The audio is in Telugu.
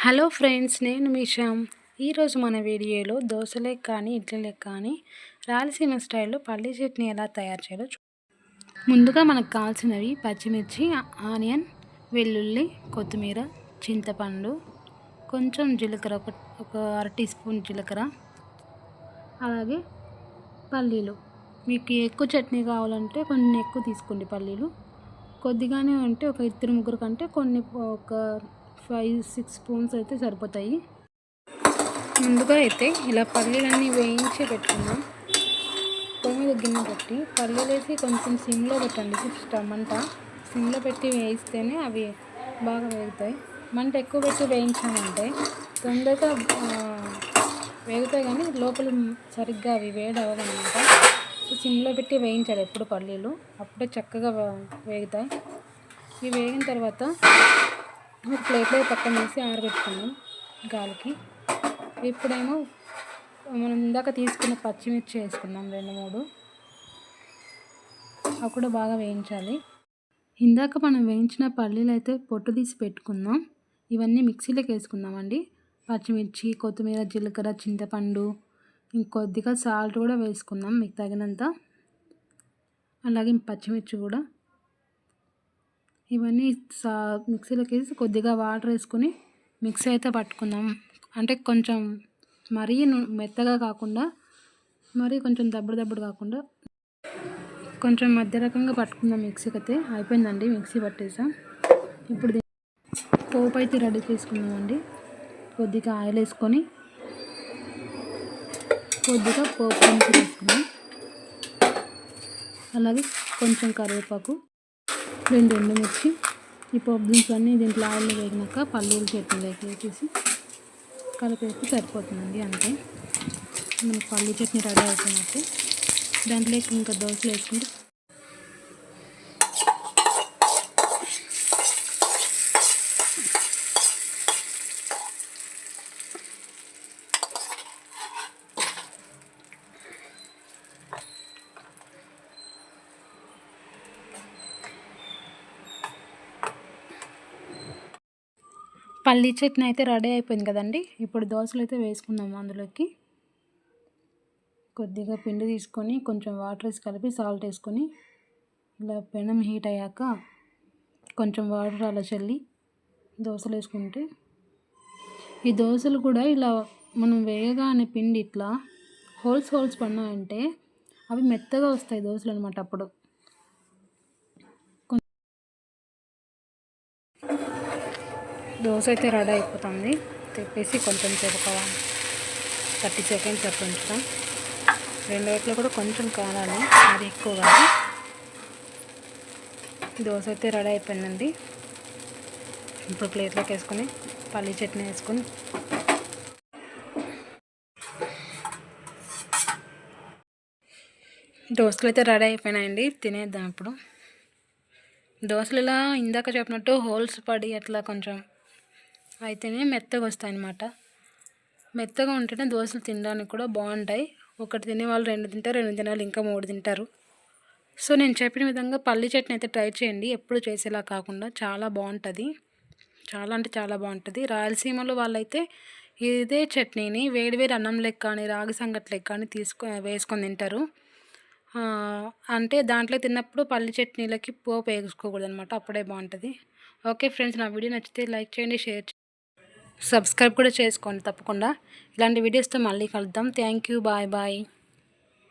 హలో ఫ్రెండ్స్, నేను మీ శ్యామ్. ఈరోజు మన వీడియోలో దోశలకు కానీ ఇడ్లీలకు కానీ రాయలసీమ స్టైల్లో పల్లీ చట్నీ ఎలా తయారు చేయాలో ముందుగా మనకు కావాల్సినవి పచ్చిమిర్చి, ఆనియన్, వెల్లుల్లి, కొత్తిమీర, చింతపండు, కొంచెం జీలకర్ర, ఒక అర టీ స్పూన్ జీలకర్ర, అలాగే పల్లీలు. మీకు ఎక్కువ చట్నీ కావాలంటే కొన్ని ఎక్కువ తీసుకోండి. పల్లీలు కొద్దిగానే ఉంటే ఒక ఇద్దరు ముగ్గురు కంటే కొన్ని ఒక 5-6 స్పూన్స్ అయితే సరిపోతాయి. ముందుగా అయితే ఇలా పల్లీలన్నీ వేయించి పెట్టుకుందాం. పొయ్యి మీద గిన్నె పెట్టి పల్లీలు వేసి కొంచెం సిమ్లో పెట్టండి. మంట సిమ్లో పెట్టి వేయిస్తేనే అవి బాగా వేగుతాయి. మంట ఎక్కువ పెట్టి వేయించామంటే తొందరగా వేగుతాయి, కానీ లోపల సరిగ్గా అవి వేడి అవ్వదన్నమాట. సిమ్లో పెట్టి వేయించాలి ఎప్పుడు పల్లీలు, అప్పుడే చక్కగా వేగుతాయి. ఇవి వేగిన తర్వాత ఒక ప్లేట్లో పక్కన వేసి ఆరబెట్టుకున్నాం గాలికి. ఇప్పుడేమో మనం ఇందాక తీసుకున్న పచ్చిమిర్చి వేసుకున్నాం 2-3. అవి కూడా బాగా వేయించాలి. ఇందాక మనం వేయించిన పల్లీలు అయితే పొట్టు తీసి పెట్టుకుందాం. ఇవన్నీ మిక్సీలోకి వేసుకుందామండి. పచ్చిమిర్చి, కొత్తిమీర, జీలకర్ర, చింతపండు, ఇంకొద్దిగా సాల్ట్ కూడా వేసుకుందాం మీకు తగినంత. అలాగే పచ్చిమిర్చి కూడా ఇవన్నీ మిక్సీలోకి వేసి కొద్దిగా వాటర్ వేసుకొని మిక్సీ అయితే పట్టుకుందాం. అంటే కొంచెం మరీ మెత్తగా కాకుండా, మరీ కొంచెం దబ్బుడు కాకుండా కొంచెం మధ్య రకంగా పట్టుకుందాం. మిక్సీకి అయితే అయిపోయిందండి, మిక్సీ పట్టేసాం. ఇప్పుడు పోపు అయితే రెడీ చేసుకుందామండి. కొద్దిగా ఆయిల్ వేసుకొని కొద్దిగా పోపు దినుసులు వేసుకుందాం. అలాగే కొంచెం కరివేపాకు, 2 ఎండుమిర్చి. ఈ పోపు దినుసులు అన్నీ దీంట్లో ఆయిల్లో వేగినాక పల్లీలు చట్నీలోకి వేసేసి కలిపేస్తే సరిపోతుందండి. అంతే, మనకి పల్లీ చట్నీ రెడీ అయిపోయినట్టే. దాంట్లోకి ఇంకా దోశలు వేసుకుంటే పల్లీ చట్నీ అయితే రెడీ అయిపోయింది కదండి. ఇప్పుడు దోశలు అయితే వేసుకుందాము. అందులోకి కొద్దిగా పిండి తీసుకొని కొంచెం వాటర్ వేసి కలిపి సాల్ట్ వేసుకొని ఇలా పెనం హీట్ అయ్యాక కొంచెం వాటర్ అలా చల్లి దోశలు వేసుకుంటే, ఈ దోశలు కూడా ఇలా మనం వేయగానే పిండి ఇట్లా హోల్స్ పడినాయంటే అవి మెత్తగా వస్తాయి దోశలు అనమాట. అప్పుడు దోశ అయితే రెడీ అయిపోతుంది. తిప్పేసి కొంచెం సేపు 30 సెకండ్స్ అట్లా ఉంచుతాం. 2 వైపులో కూడా కొంచెం కాలాలి, అది ఎక్కువ కాదు. దోశ అయితే రెడీ అయిపోయిందండి. ఇప్పుడు ప్లేట్లోకి వేసుకొని పల్లీ చట్నీ వేసుకొని దోశలు అయితే రెడీ అయిపోయినాయండి. తినేద్దాం ఇప్పుడు. దోశలు ఇలా ఇందాక చెప్పినట్టు హోల్స్ పడి అట్లా కొంచెం అయితేనే మెత్తగా వస్తాయి అన్నమాట. మెత్తగా ఉంటేనే దోశలు తినడానికి కూడా బాగుంటాయి. ఒకటి తినేవాళ్ళు 2 తింటారు, 2 తినేవాళ్ళు ఇంకా 3 తింటారు. సో నేను చెప్పిన విధంగా పల్లీ చట్నీ అయితే ట్రై చేయండి, ఎప్పుడు చేసేలా కాకుండా. చాలా బాగుంటుంది, చాలా అంటే చాలా బాగుంటుంది. రాయలసీమలో వాళ్ళైతే ఇదే చట్నీని వేడివేడి అన్నంలోకి కానీ రాగి సంగట్లోకి కానీ వేసుకొని తింటారు. అంటే దాంట్లో తిన్నప్పుడు పల్లీ చట్నీలకి పోపు వేసుకోకూడదు అనమాట, అప్పుడే బాగుంటుంది. ఓకే ఫ్రెండ్స్, నా వీడియో నచ్చితే లైక్ చేయండి, షేర్ చేయండి, సబ్స్క్రైబ్ కూడా చేసుకోండి తప్పకుండా. ఇలాంటి వీడియోస్తో మళ్ళీ కలుద్దాం. Thank you, bye.